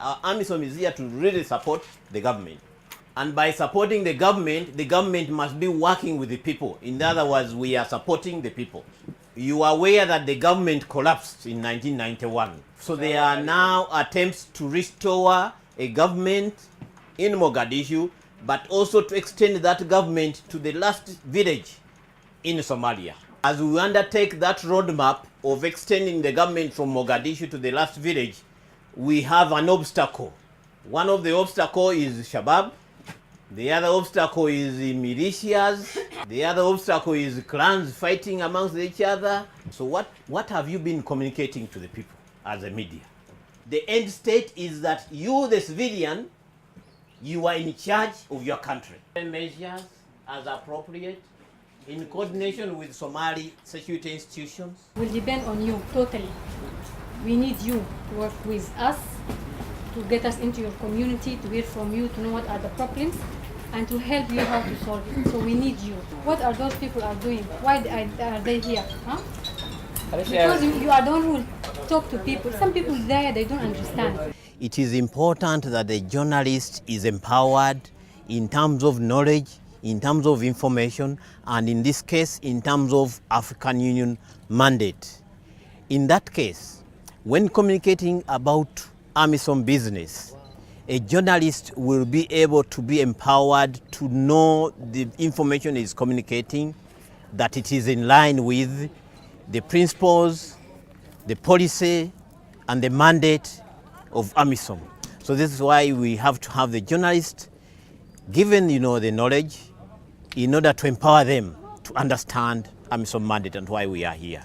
AMISOM is here to really support the government. And by supporting the government must be working with the people. In other words, we are supporting the people. You are aware that the government collapsed in 1991. So there are now attempts to restore a government in Mogadishu, but also to extend that government to the last village in Somalia. As we undertake that roadmap of extending the government from Mogadishu to the last village, we have an obstacle. One of the obstacles is Shabab. The other obstacle is militias. The other obstacle is clans fighting amongst each other. So what have you been communicating to the people as a media? The end state is that you, the civilian, you are in charge of your country. Measures as appropriate in coordination with Somali security institutions. Will depend on you totally. We need you to work with us, to get us into your community, to hear from you, to know what are the problems, and to help you how to solve it. So we need you. What are those people are doing? Why are they here? Huh? Because you are the one who will talk to people. Some people there, they don't understand. It is important that the journalist is empowered in terms of knowledge, in terms of information, and in this case, in terms of African Union mandate. In that case, when communicating about AMISOM business, a journalist will be able to be empowered to know the information is communicating, that it is in line with the principles, the policy, and the mandate of AMISOM. So this is why we have to have the journalist given, the knowledge in order to empower them to understand AMISOM mandate and why we are here.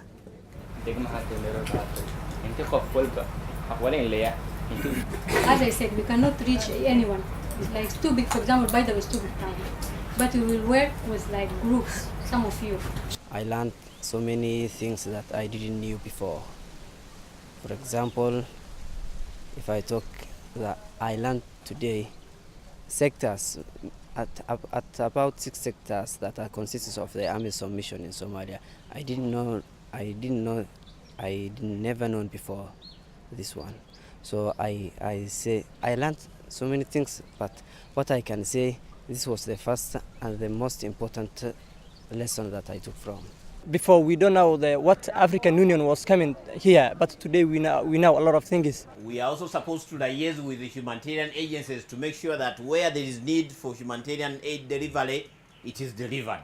As I said, we cannot reach anyone. It's like too big. For example, Baydhabo is too big town. But we will work with like groups, some of you. I learned so many things that I didn't know before. For example, if I talk that I learned today, sectors, at about 6 sectors that are consisted of the AMISOM mission in Somalia. I never known before this one. So I say I learned so many things, but what I can say, this was the first and the most important lesson that I took from. Before we don't know what African Union was coming here, but today we know a lot of things. We are also supposed to liaise with the humanitarian agencies to make sure that where there is need for humanitarian aid delivery, it is delivered.